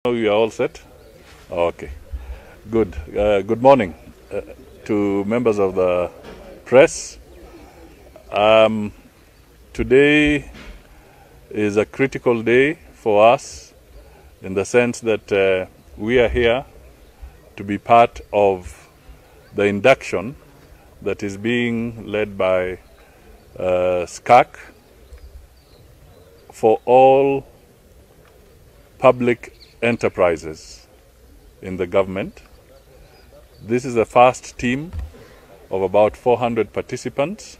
You are all set? Okay, good. Good morning to members of the press. Today is a critical day for us in the sense that we are here to be part of the induction that is being led by SCAC for all public enterprises in the government. This is the first team of about 400 participants,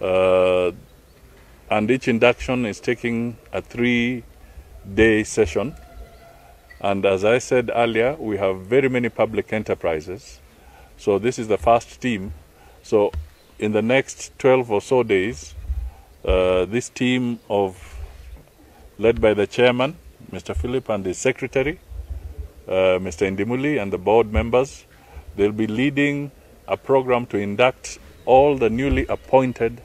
and each induction is taking a 3-day session. And as I said earlier, we have very many public enterprises. So this is the first team. So in the next 12 or so days, this team led by the chairman, Mr. Philip, and the secretary, Mr. Ndimuli, and the board members, they'll be leading a program to induct all the newly appointed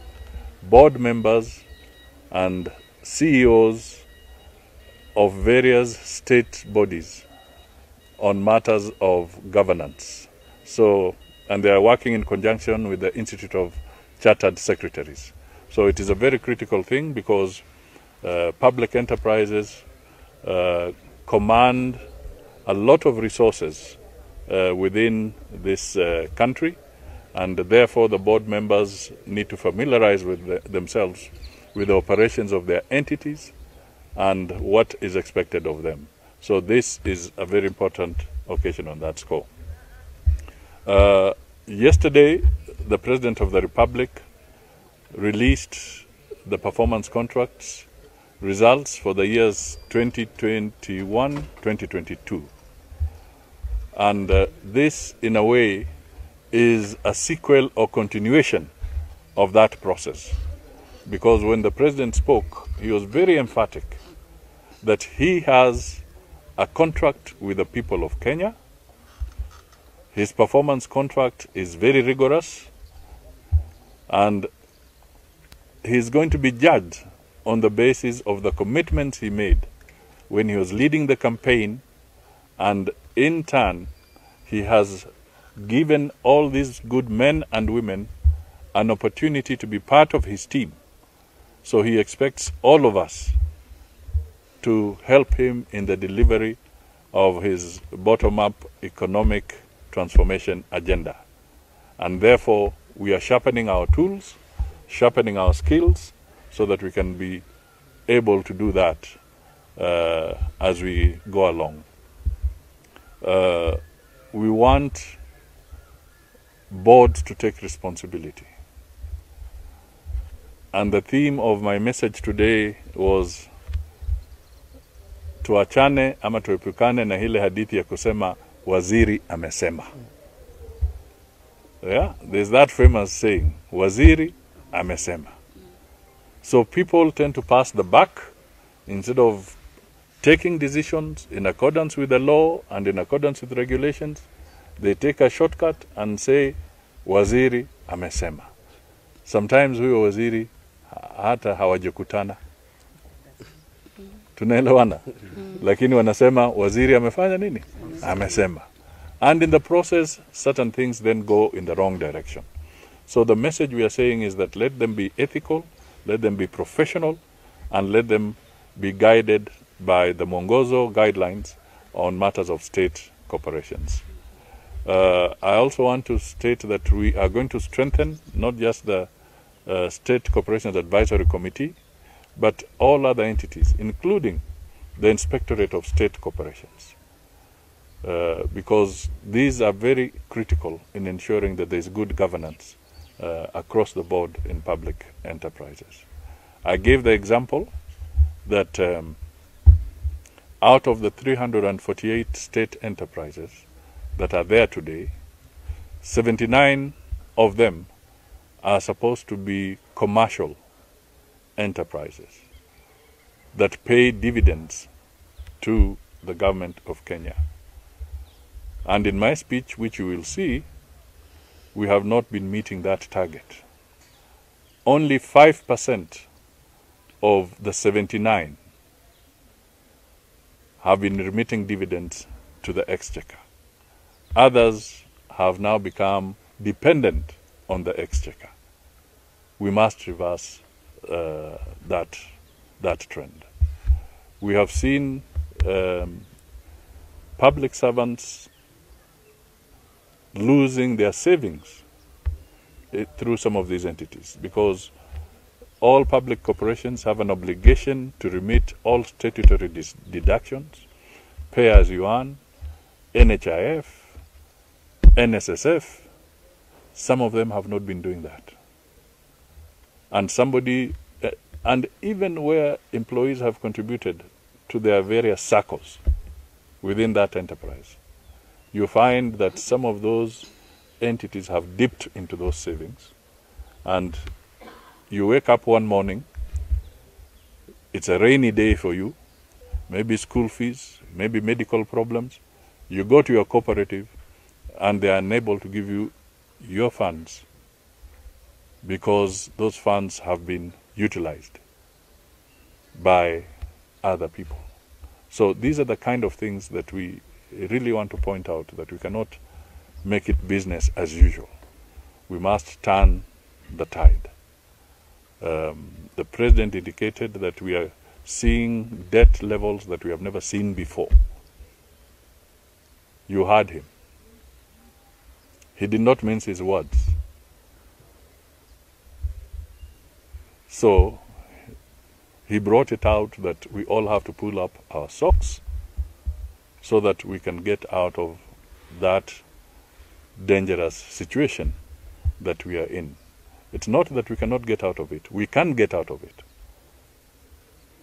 board members and CEOs of various state bodies on matters of governance. So, and they are working in conjunction with the Institute of Chartered Secretaries. So it is a very critical thing because public enterprises command a lot of resources within this country, and therefore the board members need to familiarize with themselves with the operations of their entities and what is expected of them. So this is a very important occasion on that score. Yesterday, the President of the Republic released the performance contracts results for the years 2021-2022. And this, in a way, is a sequel or continuation of that process. Because when the President spoke, he was very emphatic that he has a contract with the people of Kenya. His performance contract is very rigorous, and he's going to be judged on the basis of the commitments he made when he was leading the campaign, and in turn, he has given all these good men and women an opportunity to be part of his team. So he expects all of us to help him in the delivery of his bottom-up economic transformation agenda. And therefore, we are sharpening our tools, sharpening our skills, so that we can be able to do that as we go along. We want boards to take responsibility. And the theme of my message today was tuachane ama tuepukane na ile hadithi ya kusema waziri amesema. Yeah, there's that famous saying, waziri amesema. So people tend to pass the buck instead of taking decisions in accordance with the law and in accordance with regulations. They take a shortcut and say, waziri amesema. Sometimes huyo waziri hata hawajakutana. Tunaelewana? Lakini wanasema waziri amefanya nini? Amesema. And in the process, certain things then go in the wrong direction. So the message we are saying is that let them be ethical, let them be professional, and let them be guided by the Mwongozo guidelines on matters of state corporations. I also want to state that we are going to strengthen not just the State Corporations Advisory Committee, but all other entities, including the Inspectorate of State Corporations, because these are very critical in ensuring that there is good governance across the board in public enterprises. I gave the example that out of the 348 state enterprises that are there today, 79 of them are supposed to be commercial enterprises that pay dividends to the government of Kenya. And in my speech, which you will see, we have not been meeting that target. Only 5% of the 79 have been remitting dividends to the exchequer. Others have now become dependent on the exchequer. We must reverse that trend. We have seen public servants losing their savings through some of these entities, because all public corporations have an obligation to remit all statutory deductions, pay as you earn, NHIF, NSSF. Some of them have not been doing that. And even where employees have contributed to their various circles within that enterprise, you find that some of those entities have dipped into those savings, and you wake up one morning, it's a rainy day for you, maybe school fees, maybe medical problems. You go to your cooperative and they are unable to give you your funds because those funds have been utilized by other people. So these are the kind of things that we really want to point out, that we cannot make it business as usual. We must turn the tide. The president indicated that we are seeing debt levels that we have never seen before. You heard him. He did not mince his words. So he brought it out that we all have to pull up our socks so that we can get out of that dangerous situation that we are in. It's not that we cannot get out of it. We can get out of it.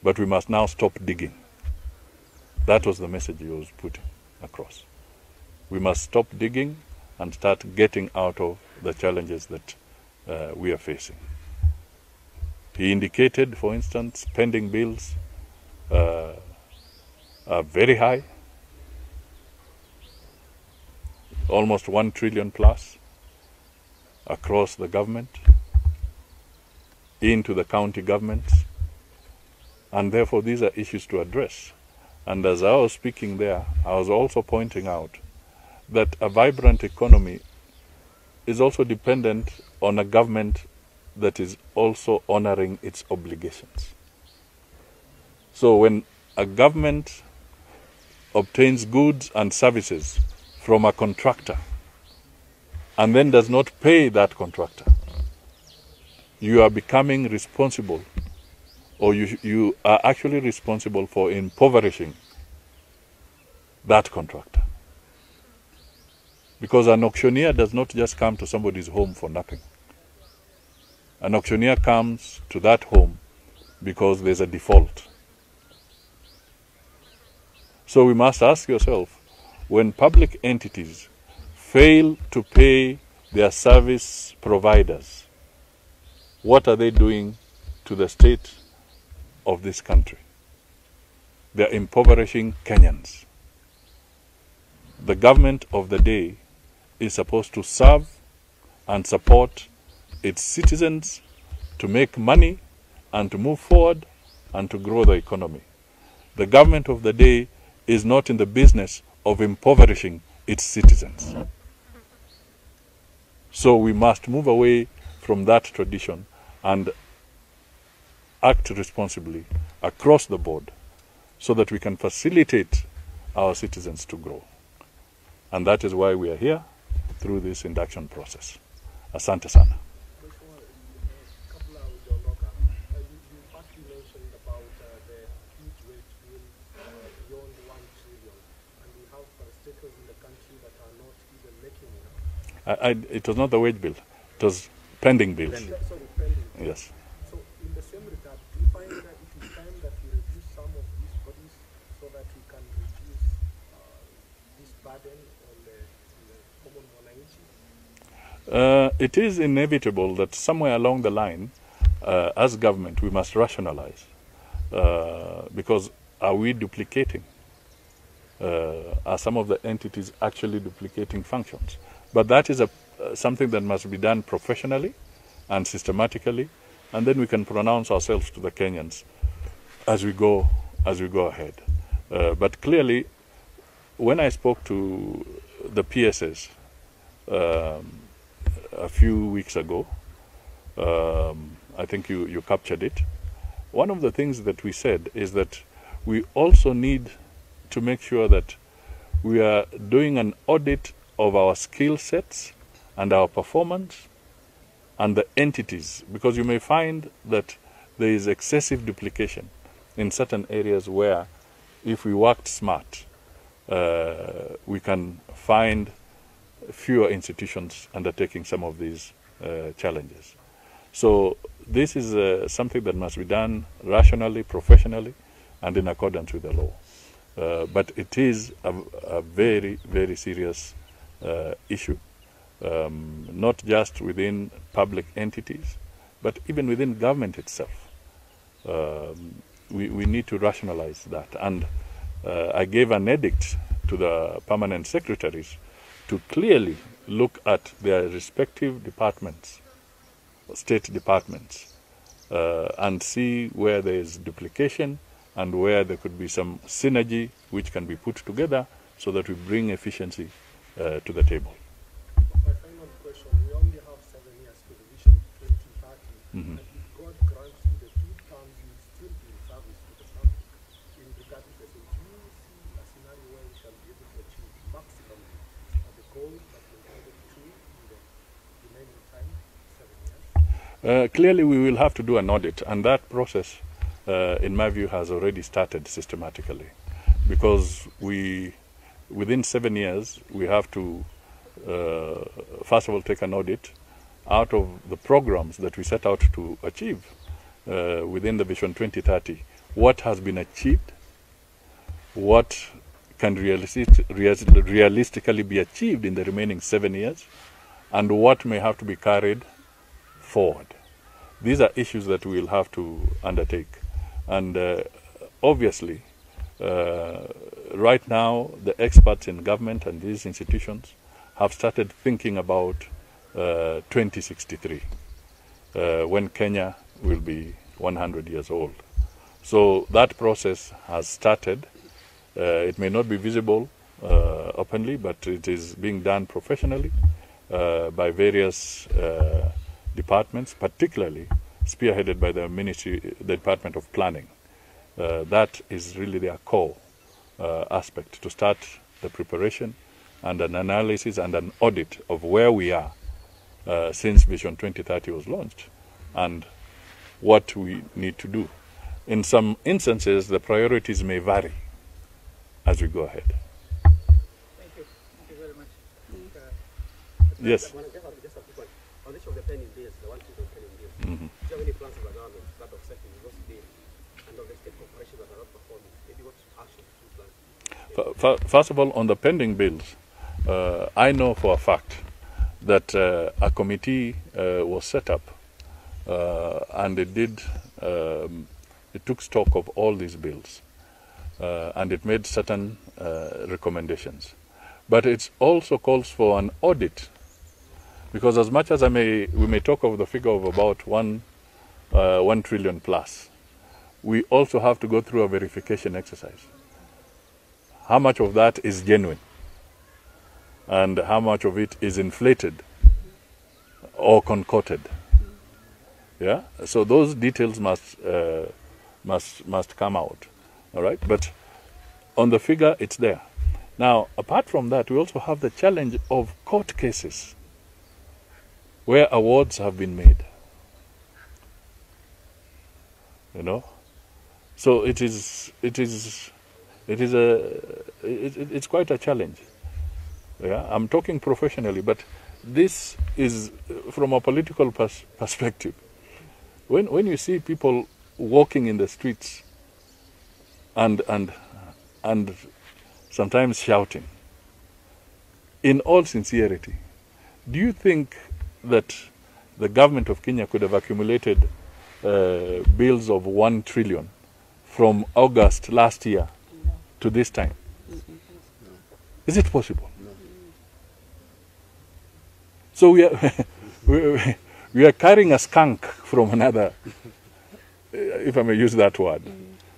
But we must now stop digging. That was the message he was putting across. We must stop digging and start getting out of the challenges that we are facing. He indicated, for instance, pending bills are very high, almost 1 trillion plus across the government, into the county governments, and therefore these are issues to address. And as I was speaking there, I was also pointing out that a vibrant economy is also dependent on a government that is also honoring its obligations. So when a government obtains goods and services from a contractor and then does not pay that contractor, you are becoming responsible, or you are actually responsible for impoverishing that contractor. Because an auctioneer does not just come to somebody's home for nothing. An auctioneer comes to that home because there's a default. So we must ask yourself, when public entities fail to pay their service providers, what are they doing to the state of this country? They're impoverishing Kenyans. The government of the day is supposed to serve and support its citizens to make money and to move forward and to grow the economy. The government of the day is not in the business of impoverishing its citizens. So we must move away from that tradition and act responsibly across the board so that we can facilitate our citizens to grow. And that is why we are here through this induction process. Asante sana. It was not the wage bill. It was pending bills. Sorry, pending. Yes. So in the same regard, do you find that it is time that we reduce some of these bodies so that we can reduce this burden on the common mwananchi? It is inevitable that somewhere along the line, as government, we must rationalize. Because are we duplicating? Are some of the entities actually duplicating functions? But that is something that must be done professionally and systematically, and then we can pronounce ourselves to the Kenyans as we go ahead. But clearly, when I spoke to the PSS a few weeks ago, I think you captured it. One of the things that we said is that we also need to make sure that we are doing an audit of our skill sets and our performance and the entities, because you may find that there is excessive duplication in certain areas where, if we worked smart, we can find fewer institutions undertaking some of these challenges. So this is something that must be done rationally, professionally, and in accordance with the law. But it is a very, very serious issue, not just within public entities, but even within government itself. We need to rationalize that. And I gave an edict to the permanent secretaries to clearly look at their respective departments, state departments, and see where there is duplication and where there could be some synergy which can be put together so that we bring efficiency to the table. My final question, we only have 7 years to the Vision 2030, and if God grants you the 2 terms, you will still be in service to the public. In regard to this, do you see a scenario where we shall be able to achieve maximum the goals that we wanted to in the remaining time, 7 years? Clearly, we will have to do an audit, and that process, in my view, has already started systematically, because within 7 years, we have to, first of all, take an audit out of the programs that we set out to achieve within the Vision 2030. What has been achieved? What can realistically be achieved in the remaining 7 years? And what may have to be carried forward? These are issues that we will have to undertake. And obviously, right now, the experts in government and these institutions have started thinking about 2063, when Kenya will be 100 years old. So that process has started. It may not be visible openly, but it is being done professionally by various departments, particularly spearheaded by the Department of Planning. That is really their core aspect, to start the preparation and an analysis and an audit of where we are since Vision 2030 was launched and what we need to do. In some instances, the priorities may vary as we go ahead. Thank you. Thank you very much. Yes. Just a quick one. On each of the pending bills, the 1 trillion pending bills, do you have any plans of the government that offsetting those bills and of the state corporations that are not performing? Maybe what action do you plan? First of all, on the pending bills, I know for a fact that a committee was set up and it took stock of all these bills and it made certain recommendations. But it also calls for an audit, because as much as we may talk of the figure of about 1 trillion plus, we also have to go through a verification exercise. How much of that is genuine and how much of it is inflated or concocted? Yeah, so those details must come out. All right, but on the figure, it's there. Now, apart from that, we also have the challenge of court cases where awards have been made. You know, so it's quite a challenge. Yeah, I'm talking professionally, but this is from a political perspective. When you see people walking in the streets and sometimes shouting, in all sincerity, do you think that the government of Kenya could have accumulated bills of 1 trillion from August last year to this time? Is it possible? So we are carrying a skunk from another, if I may use that word.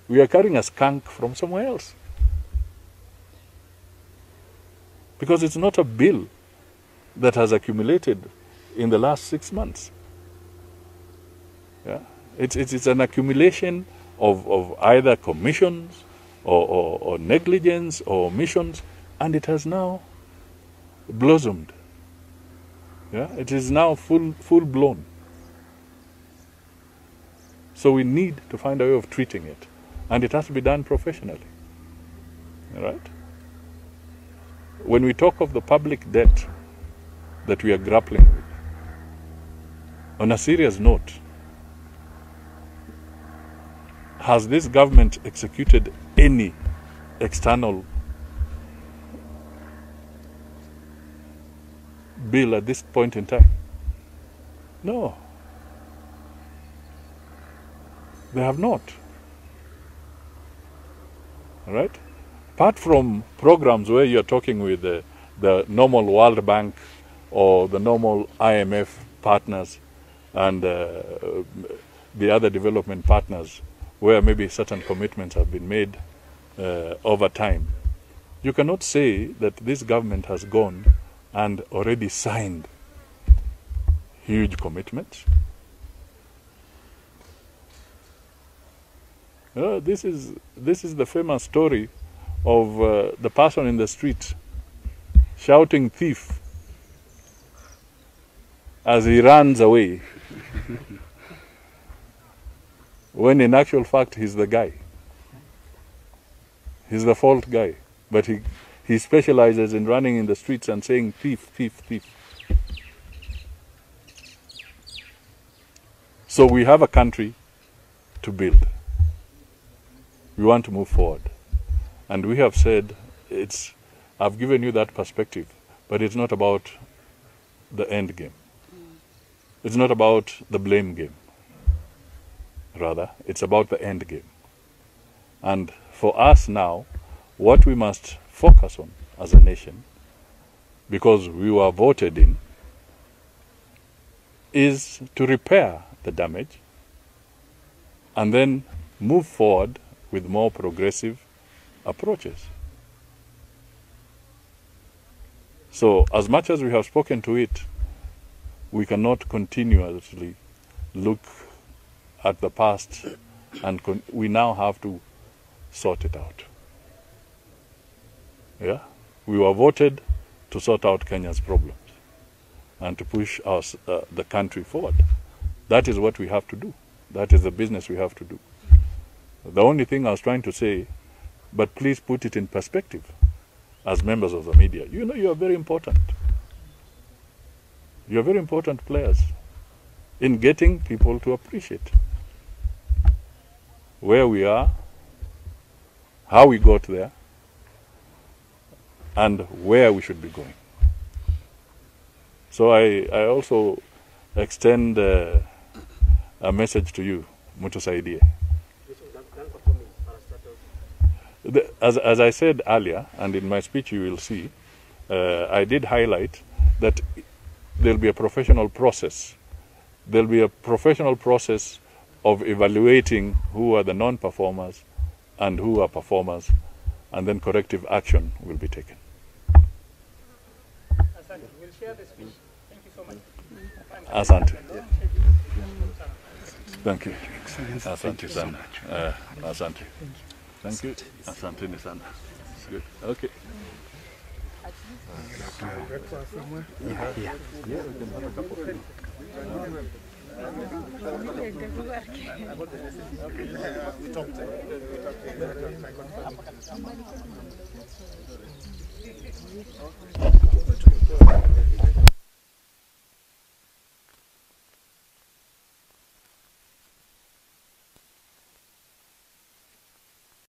We are carrying a skunk from somewhere else. Because it's not a bill that has accumulated in the last 6 months. Yeah? It's an accumulation of either commissions or negligence or omissions, and it has now blossomed. Yeah? It is now full blown. So we need to find a way of treating it, and it has to be done professionally. All right? When we talk of the public debt that we are grappling with, on a serious note, has this government executed any external bill at this point in time? No. They have not. All right? Apart from programs where you're talking with the normal World Bank or the normal IMF partners and the other development partners, where maybe certain commitments have been made over time, you cannot say that this government has gone and already signed huge commitments. This is the famous story of the person in the street shouting thief as he runs away, when in actual fact he's the guy. He's the fault guy. But he specializes in running in the streets and saying thief, thief, thief. So we have a country to build. We want to move forward. And we have said, I've given you that perspective, but it's not about the end game. It's not about the blame game. Rather, it's about the end game. And for us now, what we must focus on as a nation, because we were voted in, is to repair the damage and then move forward with more progressive approaches. So, as much as we have spoken to it, we cannot continuously look at the past, and we now have to sort it out. Yeah? We were voted to sort out Kenya's problems and to push the country forward. That is what we have to do. That is the business we have to do. The only thing I was trying to say, but please put it in perspective as members of the media. You know, you are very important. You are very important players in getting people to appreciate where we are, how we got there, and where we should be going. So I also extend a message to you, Mutusaidie. As I said earlier, and in my speech you will see, I did highlight that there will be a professional process. There will be a professional process of evaluating who are the non-performers and who are performers, and then corrective action will be taken. Asante. We'll share the speech. Thank you so much. Asante. Thank you. Asante sana. Asante. Thank you. Asante sana. It's good. Okay. Breakfast somewhere? Yeah, we can have a cup of tea. We talked.